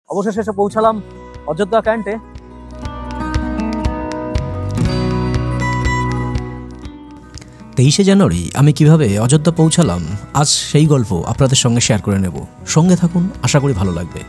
অবশেষে এসে পৌঁছালাম অযোধ্যা ক্যান্টে। তেইশে জানুয়ারি আমি কিভাবে অযোধ্যা পৌঁছালাম, আজ সেই গল্প আপনাদের সঙ্গে শেয়ার করে নেব। সঙ্গে থাকুন, আশা করি ভালো লাগবে।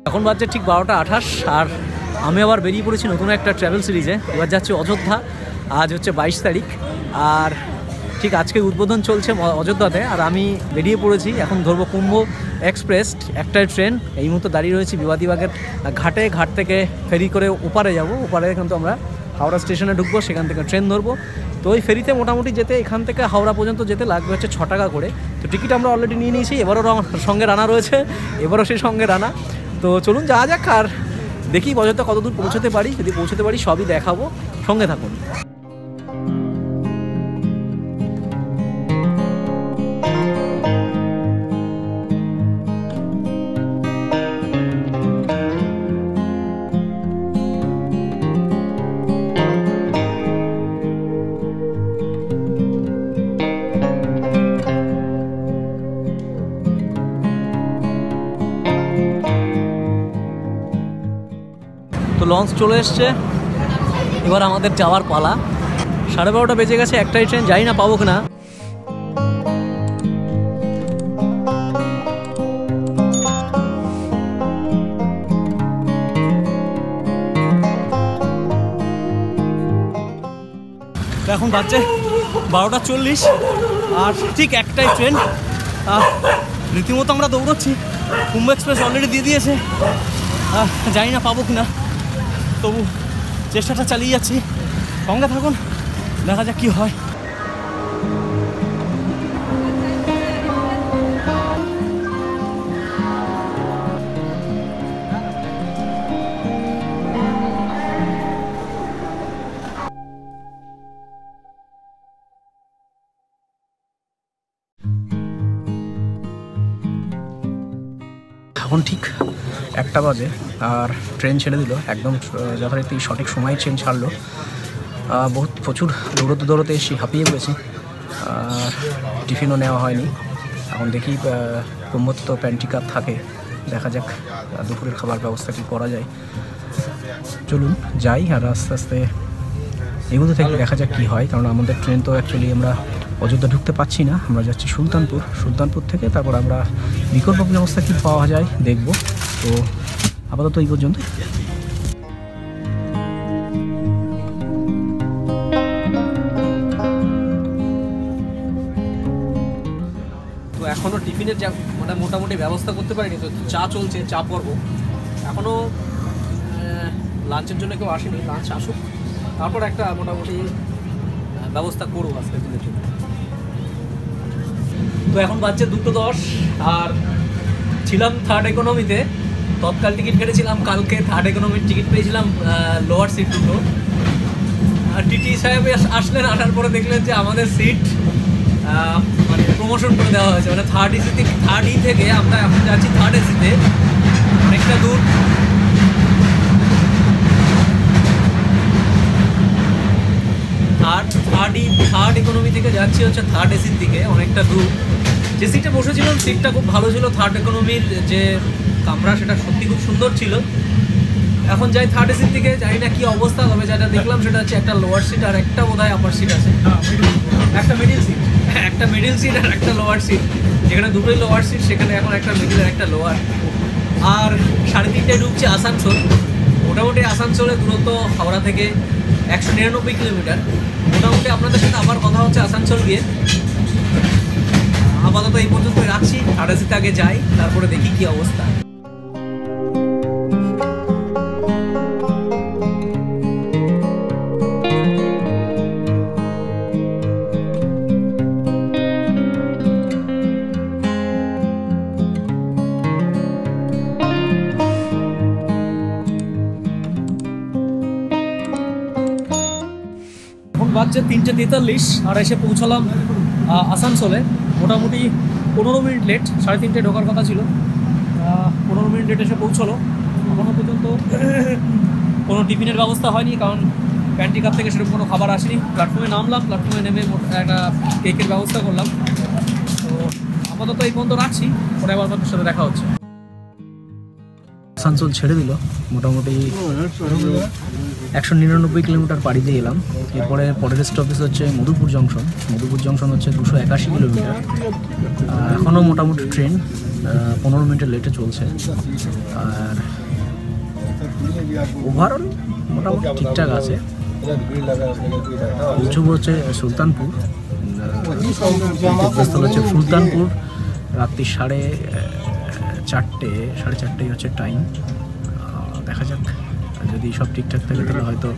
এখন বাজছে ঠিক 12:28, আর আমি আবার বেরিয়ে পড়েছি নতুন একটা ট্রাভেল সিরিজে। এবার যাচ্ছি অযোধ্যা। আজ হচ্ছে 22 তারিখ, আর ঠিক আজকে উদ্বোধন চলছে অযোধ্যাতে। আর আমি বেরিয়ে পড়েছি, এখন ধরবো কুম্ভ এক্সপ্রেস, একটাই ট্রেন। এই মুহূর্তে দাঁড়িয়ে রয়েছি বিবাদীবাগের ঘাটে। ঘাট থেকে ফেরি করে ওপারে যাব। ওপারে কিন্তু আমরা হাওড়া স্টেশনে ঢুকবো, সেখান থেকে ট্রেন ধরবো। তো ওই ফেরিতে মোটামুটি যেতে এখান থেকে হাওড়া পর্যন্ত যেতে লাগবে হচ্ছে 6 টাকা করে। তো টিকিট আমরা অলরেডি নিয়ে নিয়েছি। এবারও সঙ্গে রানা রয়েছে, এবারও সেই সঙ্গে রানা। তো চলুন যাওয়া যাক, আর দেখি অযোধ্যা কত দূর পৌঁছতে পারি। যদি পৌঁছতে পারি সবই দেখাবো, সঙ্গে থাকুন। তো লঞ্চ চলে এসছে, এবার আমাদের যাওয়ার পালা। 12:30 বেজে গেছে, একটাই ট্রেন, যাই না পাবো কিনা। এখন বাজছে 12:40, আর ঠিক একটাই ট্রেন। রীতিমতো আমরা দৌড়চ্ছি। কুম্ভ এক্সপ্রেস অলরেডি দিয়ে দিয়েছে, জানি না পাবো কিনা, তবু চেষ্টাটা চালিয়ে যাচ্ছি। সঙ্গে থাকুন, দেখা যাক কি হয়। এখন ঠিক 1টা বাজে, আর ট্রেন ছেড়ে দিল একদম যথারীতি সঠিক সময় ট্রেন ছাড়লো। প্রচুর দৌড়তে এসে হাঁপিয়ে পড়েছি, আর টিফিনও নেওয়া হয়নি। এখন দেখি কুম্ভতে তো প্যান্ট্রিকার থাকে, দেখা যাক দুপুরের খাবার ব্যবস্থা কী করা যায়। চলুন যাই, আর আস্তে আস্তে এগুলো থেকে দেখা যাক কী হয়। কারণ আমাদের ট্রেন তো অ্যাকচুয়ালি আমরা অযোধ্যা ঢুকতে পাচ্ছি না, আমরা যাচ্ছি সুলতানপুর থেকে। তারপর আমরা বিকল্প ব্যবস্থা কী পাওয়া যায় দেখব। তো আপাতত এই পর্যন্ত। তো এখনও টিফিনের মোটামুটি ব্যবস্থা করতে পারিনি। তো চা চলছে, চা পর্ব। এখনও লাঞ্চের জন্য কেউ আসেনি, লাঞ্চ আসুক, তারপর একটা মোটামুটি ব্যবস্থা করবো আজকের দিনের জন্য। তো এখন বাজছে 2:10, আর ছিলাম থার্ড ইকোনমিতে। তৎকাল টিকিট কেটেছিলাম কালকে, থার্ড ইকোনমির টিকিট পেয়েছিলাম লোয়ার সিট দুটো। আর টিটি সাহেব আসলেন, আসার পরে দেখলেন যে আমাদের সিট মানে প্রমোশন করে দেওয়া হয়েছে। মানে থার্ড ই থেকে আমরা এখন যাচ্ছি থার্ড এসিতে, অনেকটা দূর। থার্ড ইকোনমি থেকে যাচ্ছি হচ্ছে থার্ড এসির দিকে, অনেকটা দূর। যে সিটে বসেছিলাম সিটটা খুব ভালো ছিল, থার্ড ইকোনমির যে কামরা সেটা সত্যি খুব সুন্দর ছিল। এখন যাই থার্ড এসির দিকে, জানি না কী অবস্থা হবে। যেটা দেখলাম সেটা হচ্ছে একটা লোয়ার সিট আর একটা বোধহয় আপার সিট আছে, একটা মিডিল সিট আর একটা লোয়ার সিট। যেখানে দুটোই লোয়ার সিট, সেখানে এখন একটা মিডিল আর একটা লোয়ার। আর 3:30টায় ঢুকছে আসানসোল। মোটামুটি আসানসোলের দূরত্ব হাওড়া থেকে 199 কিলোমিটার। মোটামুটি আপনাদের সাথে আবার কথা হচ্ছে আসানসোল গিয়ে। আপাতত এই পর্যন্তই রাখছি, থার্ড এসিতে আগে যাই, তারপরে দেখি কী অবস্থা। বাজছে 3:43 আর এসে পৌঁছালাম আসানসোলে। মোটামুটি 15 মিনিট লেট, 3:30 ঢোকার কথা ছিল, 15 মিনিট লেট এসে পৌঁছলো। এখনও পর্যন্ত কোনো টিফিনের ব্যবস্থা হয়নি, কারণ প্যান্ট্রি কাপ থেকে সেরকম কোনো খাবার আসেনি। প্ল্যাটফর্মে নামলাম, প্ল্যাটফর্মে নেমে একটা কেকের ব্যবস্থা করলাম। তো আপাতত এই পর্যন্ত রাখছি, পরে আবার আপনাদের সাথে দেখা হচ্ছে। আসানসোল ছেড়ে দিল, মোটামুটি 199 কিলোমিটার পাড়ি দিয়ে এলাম। এরপরে পরের স্টপেজ হচ্ছে মধুপুর জংশন। মধুপুর জংশন হচ্ছে 281 কিলোমিটার। এখনও মোটামুটি ট্রেন 15 মিনিটের লেটে চলছে। আর ওভারঅল মোটামুটি ঠিকঠাক আছে। পৌঁছবো হচ্ছে সুলতানপুর, গন্তব্যস্থল হচ্ছে সুলতানপুর। রাত্রি 4:30 হচ্ছে টাইম। দেখা যাক, যদি সব ঠিকঠাক থাকে তাহলে হয়তো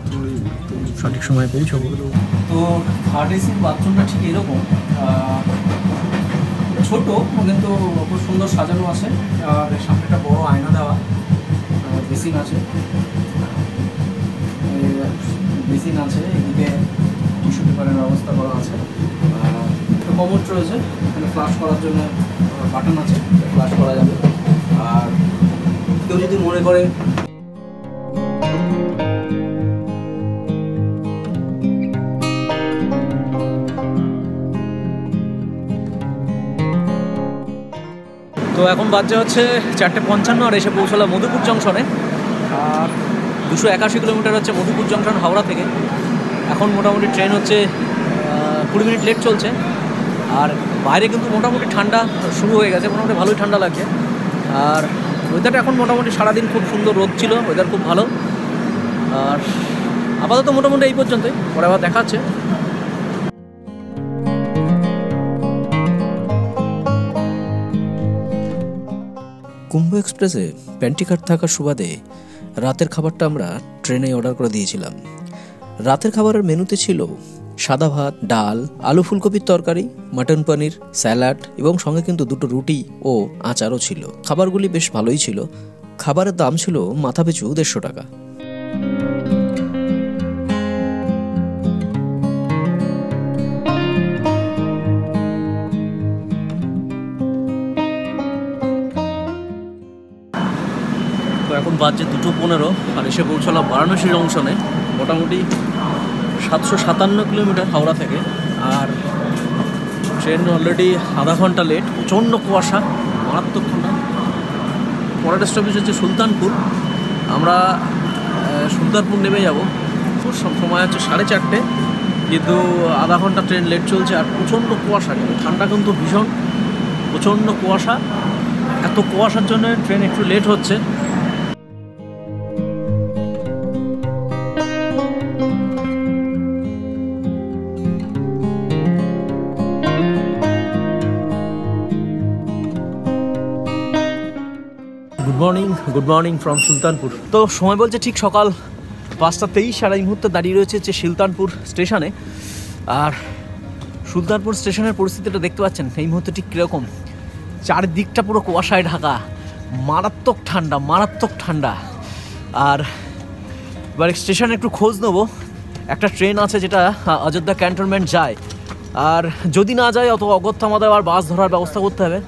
সঠিক সময়ে পৌঁছবো। তো থার্ড এসির বাথরুমটা ঠিক এরকম, ছোট কিন্তু খুব সুন্দর সাজানো আছে। আর সামনে একটা বড় আয়না দেওয়া, বেসিন আছে, এদিকে টিস্যু পেপারের ব্যবস্থা করা আছে। একটা কমোড রয়েছে, এখানে ফ্লাশ করার জন্য বাটন আছে, ফ্লাশ করা যাবে। আর কেউ যদি মনে করে তো এখন বাজে হচ্ছে 4:55 আর এসে পৌঁছলাম মধুপুর জংশনে। আর 281 কিলোমিটার হচ্ছে মধুপুর জংশন হাওড়া থেকে। এখন মোটামুটি ট্রেন হচ্ছে 20 মিনিট লেট চলছে। আর বাইরে কিন্তু মোটামুটি ঠান্ডা শুরু হয়ে গেছে, মোটামুটি ভালোই ঠান্ডা লাগছে। আর ওয়েদারটা এখন মোটামুটি সারাদিন খুব সুন্দর রোদ ছিল, ওয়েদার খুব ভালো। আর আপাতত মোটামুটি এই পর্যন্তই, পরে আবার দেখা হচ্ছে। কুম্ভ এক্সপ্রেসে প্যান্ট্রি কার্ড থাকার সুবাদে রাতের খাবারটা আমরা ট্রেনে অর্ডার করে দিয়েছিলাম। রাতের খাবারের মেনুতে ছিল সাদা ভাত, ডাল, আলু ফুলকপির তরকারি, মাটন পনির, স্যালাড এবং সঙ্গে কিন্তু 2টো রুটি ও আচারও ছিল। খাবারগুলি বেশ ভালোই ছিল। খাবারের দাম ছিল মাথাপিছু 150 টাকা। তো এখন বাজছে 2:15 আর এসে পৌঁছলাম বারাণসী জংশনে। মোটামুটি 757 কিলোমিটার হাওড়া থেকে। আর ট্রেন অলরেডি আধা ঘন্টা লেট, প্রচণ্ড কুয়াশা, মারাত্মক ঠান্ডা। পরের স্টপেজ হচ্ছে সুলতানপুর। আমরা সুলতানপুর নেমে যাব, সময় হচ্ছে 4:30, কিন্তু আধা ঘন্টা ট্রেন লেট চলছে। আর প্রচণ্ড কুয়াশা, কিন্তু ঠান্ডা কিন্তু ভীষণ, প্রচণ্ড কুয়াশা। এত কুয়াশার জন্য ট্রেন একটু লেট হচ্ছে। Good morning from Sultanpur. তো সময় বলছে ঠিক সকাল 5:23 আর এই মুহূর্তে দাঁড়িয়ে রয়েছে হচ্ছে সুলতানপুর স্টেশনে। আর সুলতানপুর স্টেশনের পরিস্থিতিটা দেখতে পাচ্ছেন এই মুহূর্তে ঠিক কীরকম। চারদিকটা পুরো কুয়াশায় ঢাকা, মারাত্মক ঠান্ডা, মারাত্মক ঠান্ডা। আর এবার স্টেশনে একটু খোঁজ নেবো, একটা ট্রেন আছে যেটা অযোধ্যা ক্যান্টনমেন্ট যায়। আর যদি না যায় অত অগত্যা আমাদের আবার বাস ধরার ব্যবস্থা করতে হবে।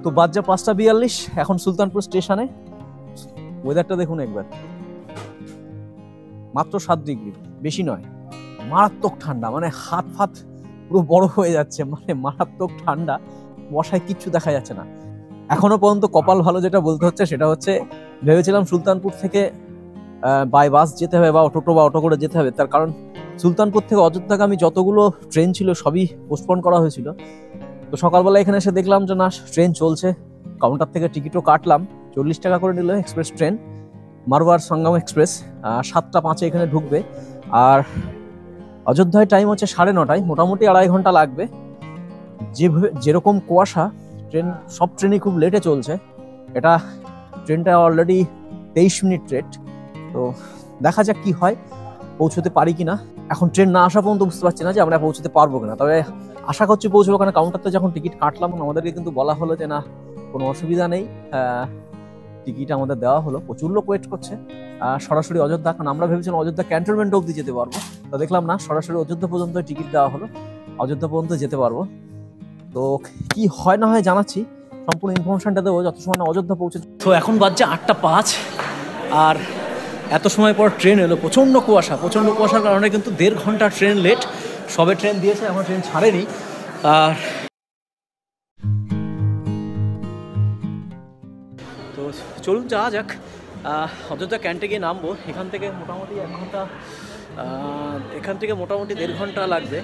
তো বাজে 5:42, এখন সুলতানপুর স্টেশনে। ওয়েদারটা দেখুন একবার, মাত্র 7 ডিগ্রি, বেশি নয়। মারাত্মক ঠান্ডা, মানে হাত ফাত পুরো বড় হয়ে যাচ্ছে, মানে মারাত্মক ঠান্ডা। বসায় কিচ্ছু দেখা যাচ্ছে না। এখনো পর্যন্ত কপাল ভালো যেটা বলতে হচ্ছে সেটা হচ্ছে, ভেবেছিলাম সুলতানপুর থেকে বাই বাস যেতে হবে বা অটো করে যেতে হবে। তার কারণ সুলতানপুর থেকে অযোধ্যাগামী যতগুলো ট্রেন ছিল সবই পোস্টপোন করা হয়েছিল। তো সকালবেলা এখানে এসে দেখলাম যে না, ট্রেন চলছে। কাউন্টার থেকে টিকিটও কাটলাম, 40 টাকা করে নিল এক্সপ্রেস ট্রেন, মারওয়ার সঙ্গম এক্সপ্রেস। 7:05 এখানে ঢুকবে। আর অযোধ্যায় টাইম হচ্ছে 9:30, মোটামুটি 2.5 ঘন্টা লাগবে। যেরকম কুয়াশা, ট্রেন সব ট্রেনই খুব লেটে চলছে। এটা ট্রেনটা অলরেডি 23 মিনিট লেট। তো দেখা যাক কি হয়, পৌঁছতে পারি কিনা। এখন ট্রেন না আসা পর্যন্ত বুঝতে পারছি না যে আমরা পৌঁছতে পারবো কিনা। তবে আশা করছি পৌঁছবো, কারণ কাউন্টারতে যখন টিকিট কাটলাম আমাদেরকে কিন্তু বলা হলো যে না, কোনো অসুবিধা নেই। টিকিট আমাদের দেওয়া হলো, প্রচুর লোক ওয়েট করছে। সরাসরি অযোধ্যা, কারণ আমরা ভেবেছিলাম অযোধ্যা ক্যান্টনমেন্ট অবধি যেতে পারবো, তো দেখলাম না, সরাসরি অযোধ্যা পর্যন্ত টিকিট দেওয়া হলো, অযোধ্যা পর্যন্ত যেতে পারবো। তো কি হয় না হয় জানাচ্ছি, সম্পূর্ণ ইনফরমেশনটা দেবো যত সময় না অযোধ্যা পৌঁছে। তো এখন বাজছে 8:05, আর এত সময় পর ট্রেন এলো। প্রচণ্ড কুয়াশার কারণে কিন্তু 1.5 ঘন্টা ট্রেন লেট। সবে ট্রেন দিয়েছে, এখন ট্রেন ছাড়েনি। আর তো চলুন যাওয়া যাক, অযোধ্যা ক্যান্টে গিয়ে নামবো। এখান থেকে মোটামুটি 1 ঘন্টা, এখান থেকে মোটামুটি 1.5 ঘন্টা লাগবে,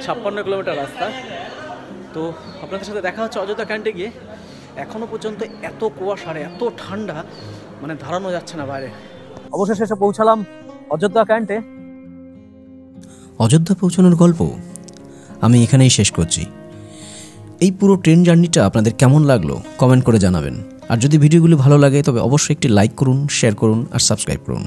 56 কিলোমিটার রাস্তা। তো আপনাদের সাথে দেখা হচ্ছে অযোধ্যা ক্যান্টে গিয়ে। এখনও পর্যন্ত এত কুয়াশা আর এত ঠান্ডা, মানে দাঁড়ানো যাচ্ছে না বাইরে। অবশেষে এসে পৌঁছালাম অযোধ্যা ক্যান্টে। অযোধ্যা পৌঁছানোর গল্প আমি এখানেই শেষ করছি। এই পুরো ট্রেন জার্নিটা আপনাদের কেমন লাগলো কমেন্ট করে জানাবেন। আর যদি ভিডিওগুলি ভালো লাগে তবে অবশ্যই একটি লাইক করুন, শেয়ার করুন আর সাবস্ক্রাইব করুন।